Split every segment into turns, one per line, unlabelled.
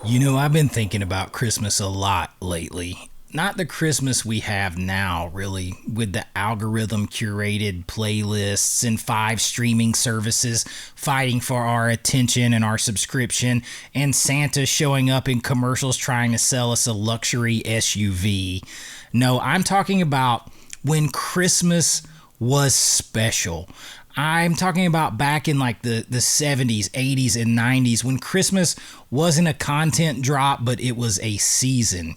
I've been thinking about Christmas a lot lately. Not the Christmas we have now, really, with the algorithm curated playlists and 5 streaming services fighting for our attention and our subscription, and Santa showing up in commercials trying to sell us a luxury SUV. No, I'm talking about when Christmas was special. I'm talking about back in like the 70s, 80s, and 90s when Christmas wasn't a content drop, but it was a season.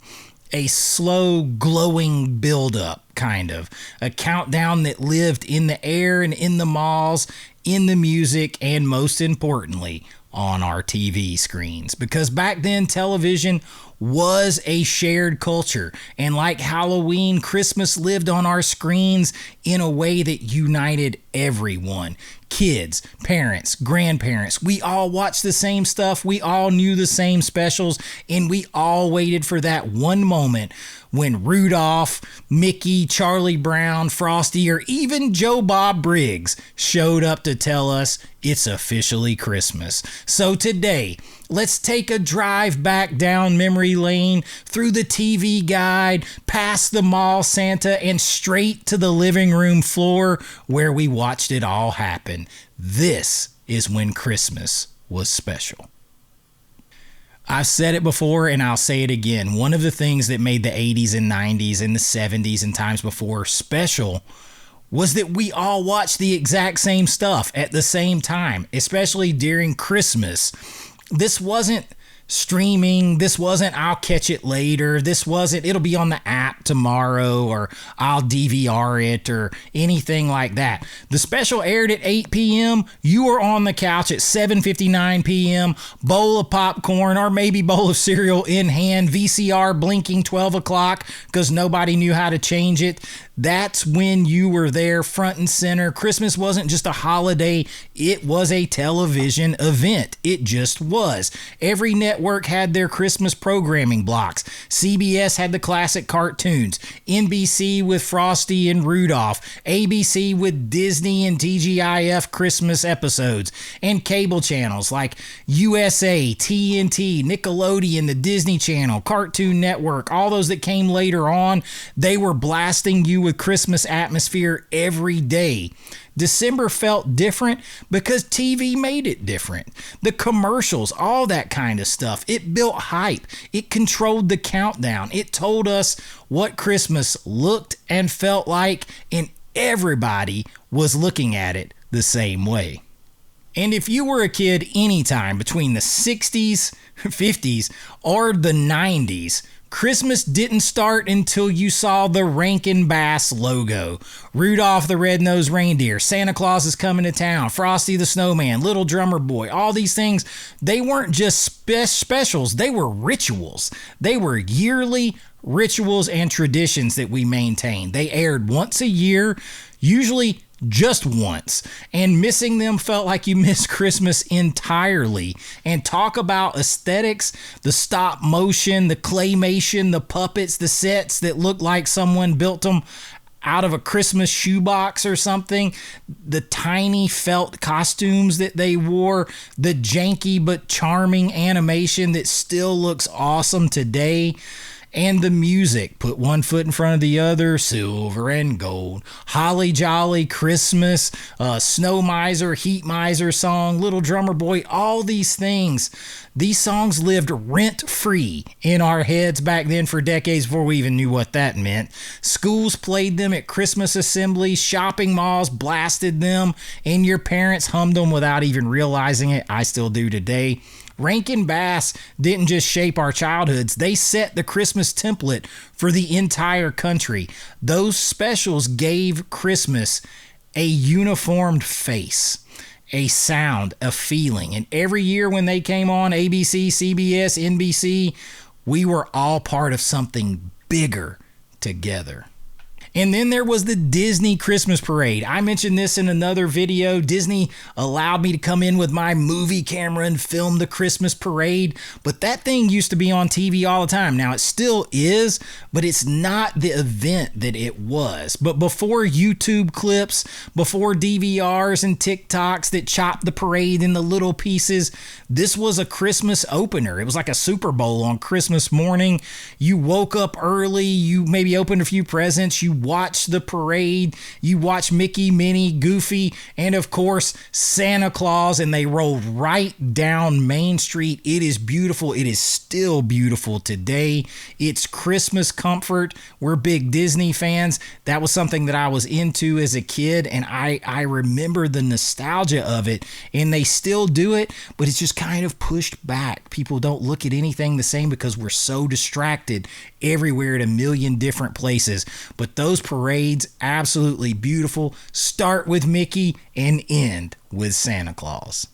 A slow, glowing buildup, kind of. A countdown that lived in the air and in the malls, in the music, and most importantly, on our TV screens. Because back then, television was a shared culture. And like Halloween, Christmas lived on our screens in a way that united everyone. Kids, parents, grandparents, we all watched the same stuff. We all knew the same specials. And we all waited for that one moment when Rudolph, Mickey, Charlie Brown, Frosty, or even Joe Bob Briggs showed up to tell us it's officially Christmas. So today, let's take a drive back down memory lane, through the TV guide, past the mall Santa, and straight to the living room floor where we watched it all happen. This is when Christmas was special. I've said it before and I'll say it again. One of the things that made the 80s and 90s and the 70s and times before special was that we all watched the exact same stuff at the same time, especially during Christmas. This wasn't streaming. This wasn't I'll catch it later. This wasn't it'll be on the app tomorrow, or I'll DVR it, or anything like that. The special aired at 8 p.m. You were on the couch at 7:59 p.m., bowl of popcorn or maybe bowl of cereal in hand, VCR blinking 12 o'clock because nobody knew how to change it. That's when you were there front and center. Christmas wasn't just a holiday. It was a television event. It just was. Every network had their Christmas programming blocks. CBS had the classic cartoons. NBC with Frosty and Rudolph. ABC with Disney and TGIF Christmas episodes. And cable channels like USA, TNT, Nickelodeon, the Disney Channel, Cartoon Network, all those that came later on, they were blasting you with Christmas atmosphere every day. December felt different because TV made it different. The commercials, all that kind of stuff, it built hype. It controlled the countdown. It told us what Christmas looked and felt like, and everybody was looking at it the same way. And if you were a kid anytime between the 60s, 50s, or the 90s, Christmas didn't start until you saw the Rankin logo. Rudolph the Red-Nosed Reindeer, Santa Claus is Coming to Town, Frosty the Snowman, Little Drummer Boy, all these things, they weren't just specials, they were rituals. They were yearly rituals and traditions that we maintained. They aired once a year, usually just once, and missing them felt like you missed Christmas entirely. And talk about aesthetics, the stop motion, the claymation, the puppets, the sets that looked like someone built them out of a Christmas shoebox or something, the tiny felt costumes that they wore, the janky but charming animation that still looks awesome today. And the music, put one foot in front of the other, silver and gold, holly jolly Christmas, snow miser, heat miser song, Little Drummer Boy, all these things. These songs lived rent-free in our heads back then for decades before we even knew what that meant. Schools played them at Christmas assemblies, shopping malls blasted them, and your parents hummed them without even realizing it. I still do today. Rankin Bass didn't just shape our childhoods, they set the Christmas template for the entire country. Those specials gave Christmas a uniformed face, a sound, a feeling. And every year when they came on, ABC, CBS, NBC, we were all part of something bigger together. And then there was the Disney Christmas Parade. I mentioned this in another video. Disney allowed me to come in with my movie camera and film the Christmas Parade, but that thing used to be on TV all the time. Now it still is, but it's not the event that it was. But before YouTube clips, before DVRs and TikToks that chopped the parade into little pieces, this was a Christmas opener. It was like a Super Bowl on Christmas morning. You woke up early, you maybe opened a few presents, you watched the parade, you watched Mickey, Minnie, Goofy, and of course Santa Claus, and they rolled right down Main Street. It is beautiful. It is still beautiful today. It's Christmas comfort. We're big Disney fans. That was something that I was into as a kid, and I remember the nostalgia of it, and they still do it, but it's just kind of pushed back. People don't look at anything the same because we're so distracted everywhere at a million different places. But those parades, absolutely beautiful. Start with Mickey and end with Santa Claus.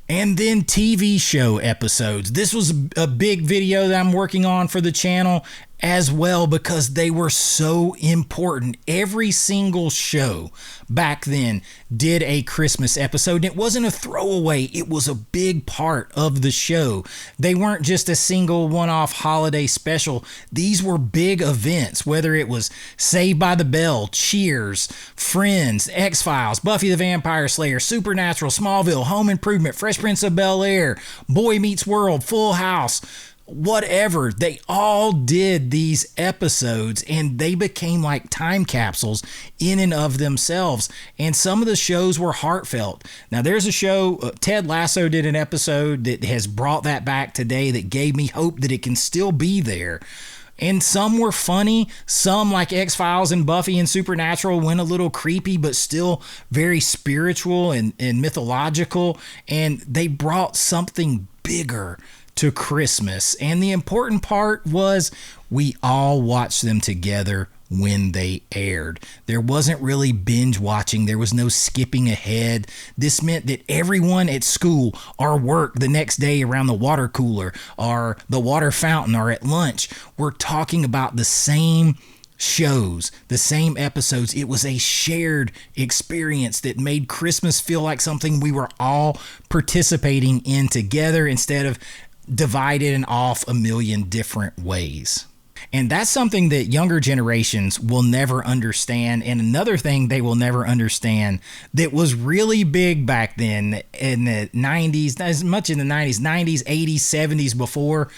And then TV show episodes. This was a big video that I'm working on for the channel as well because they were so important. Every single show back then did a Christmas episode. And it wasn't a throwaway. It was a big part of the show. They weren't just a single one-off holiday special. These were big events, whether it was Saved by the Bell, Cheers, Friends, X-Files, Buffy the Vampire Slayer, Supernatural, Smallville, Home Improvement, Fresh Prince of Bel-Air, Boy Meets World, Full House, whatever. They all did these episodes and they became like time capsules in and of themselves. And some of the shows were heartfelt. Now there's a show, Ted Lasso did an episode that has brought that back today that gave me hope that it can still be there. And some were funny. Some, like X-Files and Buffy and Supernatural, went a little creepy, but still very spiritual and mythological. And they brought something bigger to Christmas. And the important part was we all watched them together when they aired. There wasn't really binge watching. There was no skipping ahead. This meant that everyone at school or work the next day around the water cooler or the water fountain or at lunch were talking about the same shows, the same episodes. It was a shared experience that made Christmas feel like something we were all participating in together instead of divided and off a million different ways. And that's something that younger generations will never understand. And another thing they will never understand that was really big back then in the 90s, as much in the 90s, 80s, 70s before,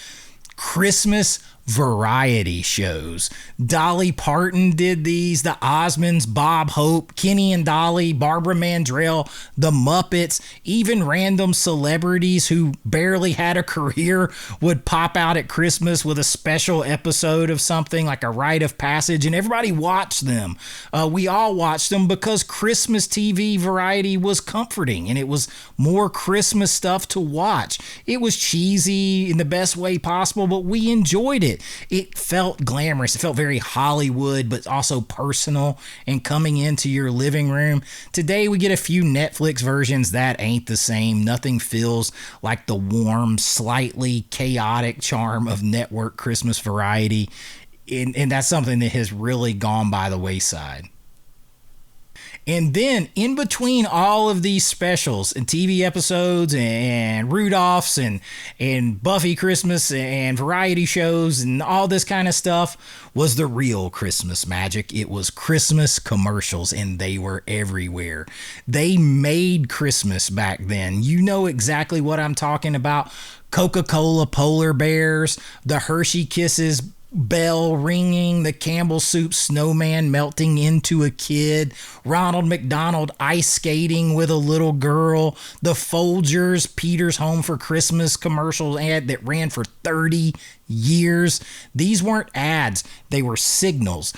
Christmas variety shows. Dolly Parton did these, the Osmonds, Bob Hope, Kenny and Dolly, Barbara Mandrell, the Muppets, even random celebrities who barely had a career would pop out at Christmas with a special episode of something like a rite of passage, and everybody watched them. We all watched them because Christmas TV variety was comforting and it was more Christmas stuff to watch. It was cheesy in the best way possible, but we enjoyed it. It felt glamorous. It felt very Hollywood, but also personal and coming into your living room. Today, we get a few Netflix versions that ain't the same. Nothing feels like the warm, slightly chaotic charm of network Christmas variety. And that's something that has really gone by the wayside. And then in between all of these specials and TV episodes and Rudolph's and Buffy Christmas and variety shows and all this kind of stuff was the real Christmas magic. It was Christmas commercials, and they were everywhere. They made Christmas back then. You know exactly what I'm talking about. Coca-Cola polar bears, the Hershey Kisses bell ringing, the Campbell Soup snowman melting into a kid, Ronald McDonald ice skating with a little girl, the Folgers Peter's Home for Christmas commercial ad that ran for 30 years. These weren't ads. They were signals.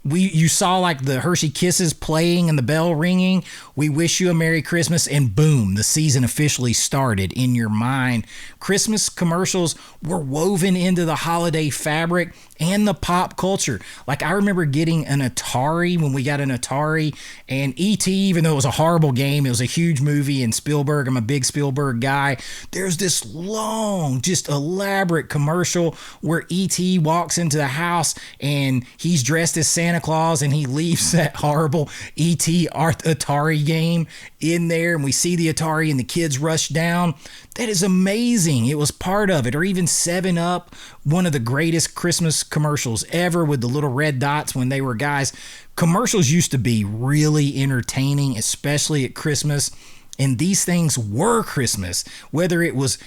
You saw like the Hershey Kisses playing and the bell ringing. We wish you a Merry Christmas, and boom, the season officially started in your mind. Christmas commercials were woven into the holiday fabric, and the pop culture. Like, I remember getting an Atari when we got an Atari, and E.T., even though it was a horrible game, it was a huge movie, and Spielberg, I'm a big Spielberg guy. There's this long, just elaborate commercial where E.T. walks into the house and he's dressed as Santa Claus, and he leaves that horrible E.T. Atari game in there, and we see the Atari and the kids rush down. That is amazing. It was part of it. Or even 7-Up, one of the greatest Christmas commercials ever, with the little red dots when they were guys. Commercials used to be really entertaining, especially at Christmas. And these things were Christmas, whether it was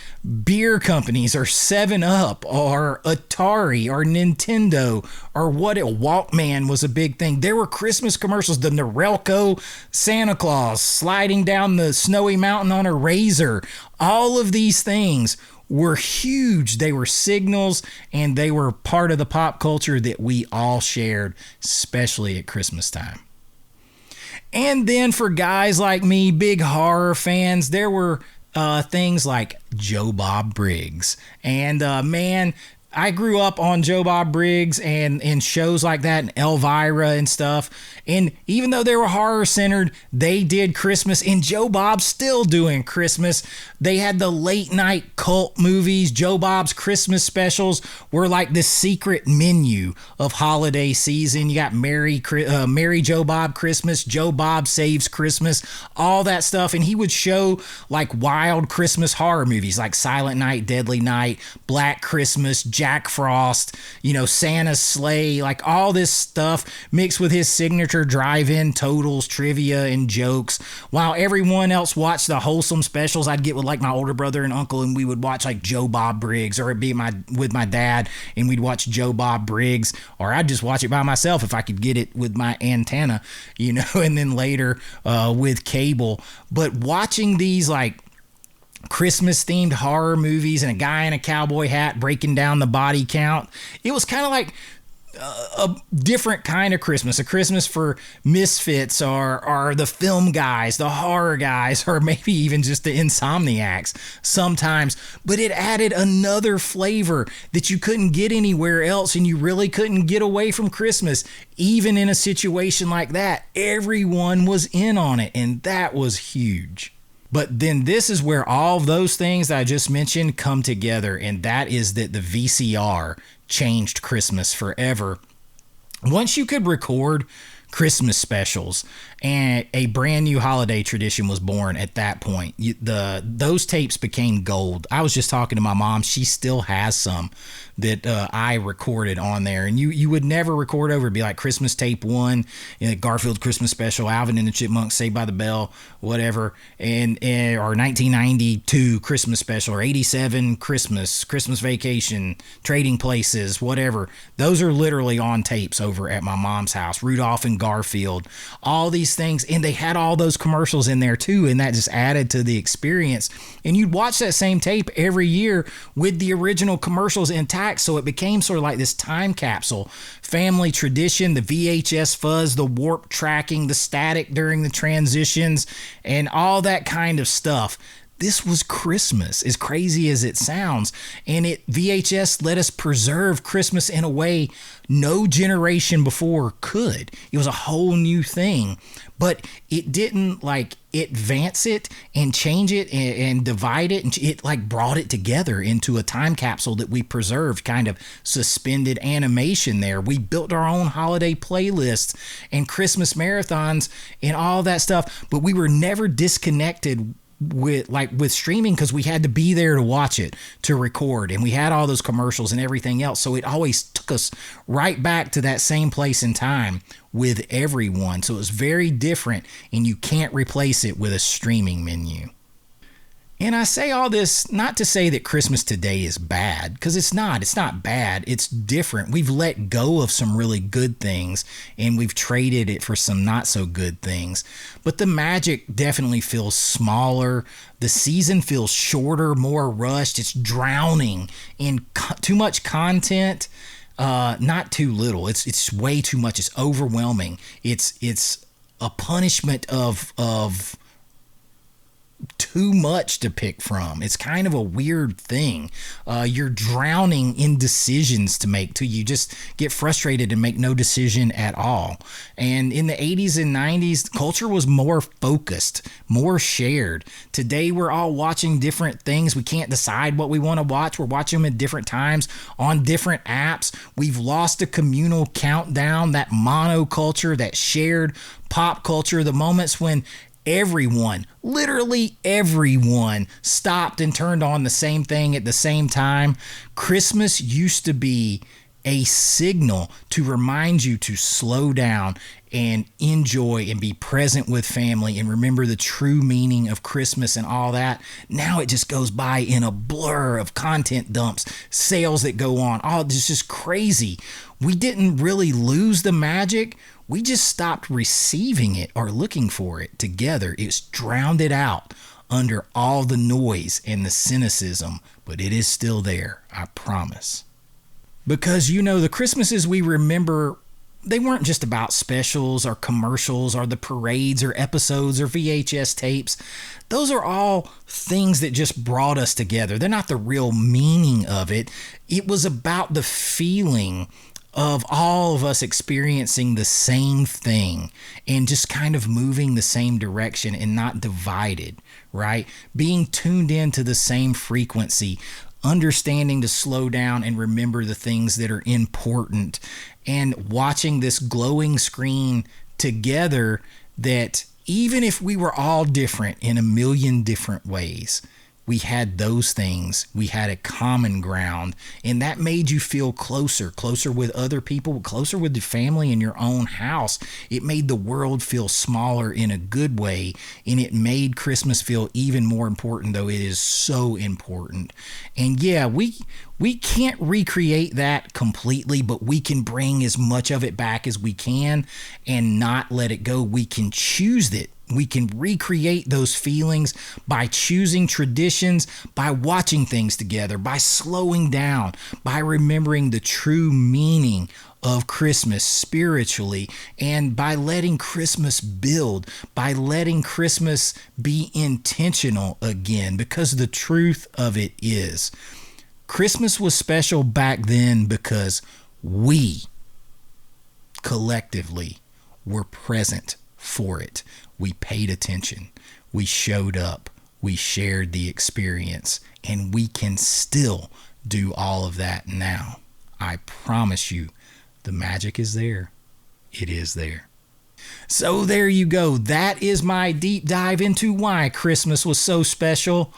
beer companies or 7-Up or Atari or Nintendo or what, Walkman was a big thing. There were Christmas commercials, the Norelco Santa Claus sliding down the snowy mountain on a razor. All of these things were huge. They were signals, and they were part of the pop culture that we all shared, especially at Christmas time. And then for guys like me, big horror fans, there were things like Joe Bob Briggs. And man, I grew up on Joe Bob Briggs and shows like that, and Elvira and stuff. And even though they were horror centered, they did Christmas, and Joe Bob's still doing Christmas. They had the late night cult movies. Joe Bob's Christmas specials were like the secret menu of holiday season. You got Merry Joe Bob Christmas, Joe Bob Saves Christmas, all that stuff. And he would show like wild Christmas horror movies like Silent Night, Deadly Night, Black Christmas, Jack Frost, Santa's Sleigh, like all this stuff mixed with his signature drive-in totals, trivia, and jokes. While everyone else watched the wholesome specials, I'd get with like my older brother and uncle, and we would watch like Joe Bob Briggs, or it'd be with my dad, and we'd watch Joe Bob Briggs, or I'd just watch it by myself if I could get it with my antenna, and then later with cable. But watching these like Christmas themed horror movies and a guy in a cowboy hat breaking down the body count, it was kind of like a different kind of Christmas, a Christmas for misfits or the film guys, the horror guys, or maybe even just the insomniacs sometimes. But it added another flavor that you couldn't get anywhere else, and you really couldn't get away from Christmas. Even in a situation like that, everyone was in on it, and that was huge. But then this is where all of those things that I just mentioned come together, and that is that the VCR changed Christmas forever. Once you could record Christmas specials, and a brand new holiday tradition was born at that point. Those tapes became gold. I was just talking to my mom. She still has some that I recorded on there, and you would never record over. It'd be like Christmas tape 1, Garfield Christmas special, Alvin and the Chipmunks, Saved by the Bell, whatever, and or 1992 Christmas special, or 87 Christmas Vacation, Trading Places, whatever. Those are literally on tapes over at my mom's house. Rudolph and Garfield, all these things, and they had all those commercials in there too, and that just added to the experience. And you'd watch that same tape every year with the original commercials intact, so it became sort of like this time capsule family tradition. The VHS fuzz, the warp tracking, the static during the transitions, and all that kind of stuff. This was Christmas, as crazy as it sounds. And VHS let us preserve Christmas in a way no generation before could. It was a whole new thing. But it didn't advance it and change it and divide it. And it brought it together into a time capsule that we preserved, kind of suspended animation there. We built our own holiday playlists and Christmas marathons and all that stuff. But we were never disconnected with streaming, because we had to be there to watch it, to record, and we had all those commercials and everything else, so it always took us right back to that same place in time with everyone. So it was very different, and you can't replace it with a streaming menu. And I say all this not to say that Christmas today is bad, because it's not bad. It's different. We've let go of some really good things, and we've traded it for some not so good things. But the magic definitely feels smaller. The season feels shorter, more rushed. It's drowning in too much content, not too little. It's way too much. It's overwhelming. It's a punishment of too much to pick from. It's kind of a weird thing. You're drowning in decisions to make till you just get frustrated and make no decision at all. And in the 80s and 90s, culture was more focused, more shared. Today, we're all watching different things. We can't decide what we want to watch. We're watching them at different times on different apps. We've lost a communal countdown, that monoculture, that shared pop culture, the moments when everyone, literally everyone, stopped and turned on the same thing at the same time. Christmas used to be a signal to remind you to slow down and enjoy and be present with family and remember the true meaning of Christmas and all that. Now it just goes by in a blur of content dumps, sales that go on. Oh, it's just crazy. We didn't really lose the magic. We just stopped receiving it or looking for it together. It's drowned it out under all the noise and the cynicism, but it is still there, I promise. Because, the Christmases we remember, they weren't just about specials or commercials or the parades or episodes or VHS tapes. Those are all things that just brought us together. They're not the real meaning of it. It was about the feeling of all of us experiencing the same thing and just kind of moving the same direction and not divided, right? Being tuned into the same frequency, understanding to slow down and remember the things that are important, and watching this glowing screen together that even if we were all different in a million different ways, we had those things. We had a common ground, and that made you feel closer with other people, closer with your family in your own house. It made the world feel smaller in a good way, and it made Christmas feel even more important, though it is so important. And yeah, we can't recreate that completely, but we can bring as much of it back as we can and not let it go. We can choose it. We can recreate those feelings by choosing traditions, by watching things together, by slowing down, by remembering the true meaning of Christmas spiritually, and by letting Christmas build, by letting Christmas be intentional again, because the truth of it is, Christmas was special back then because we collectively were present for it. We paid attention. We showed up. We shared the experience. And we can still do all of that now. I promise you, the magic is there. It is there. So there you go. That is my deep dive into why Christmas was so special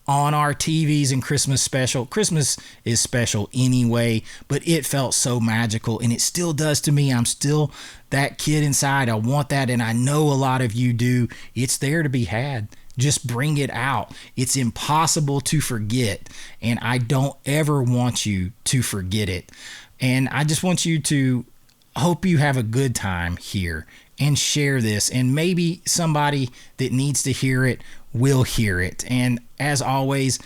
on our TVs and Christmas special. Christmas is special anyway, but it felt so magical, and it still does to me. I'm still that kid inside. I want that, and I know a lot of you do. It's there to be had. Just bring it out. It's impossible to forget, and I don't ever want you to forget it. And I just want you to hope you have a good time here and share this, and maybe somebody that needs to hear it will hear it. And as always,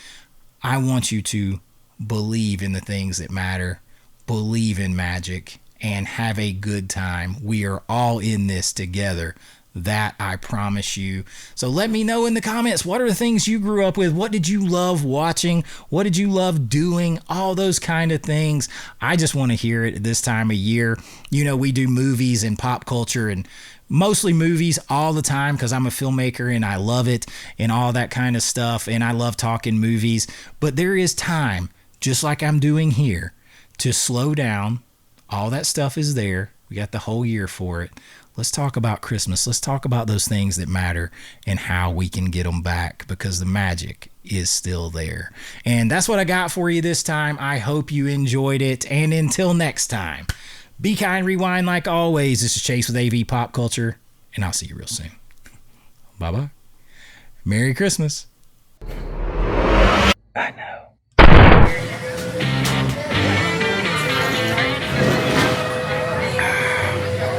I want you to believe in the things that matter, believe in magic, and have a good time. We are all in this together. That I promise you. So let me know in the comments, what are the things you grew up with? What did you love watching? What did you love doing? All those kind of things. I just want to hear it this time of year. We do movies and pop culture, and mostly movies all the time because I'm a filmmaker and I love it and all that kind of stuff. And I love talking movies. But there is time, just like I'm doing here, to slow down. All that stuff is there. We got the whole year for it. Let's talk about Christmas. Let's talk about those things that matter and how we can get them back, because the magic is still there. And that's what I got for you this time. I hope you enjoyed it. And until next time, be kind, rewind like always. This is Chase with AV Pop Culture, and I'll see you real soon. Bye-bye. Merry Christmas. I know.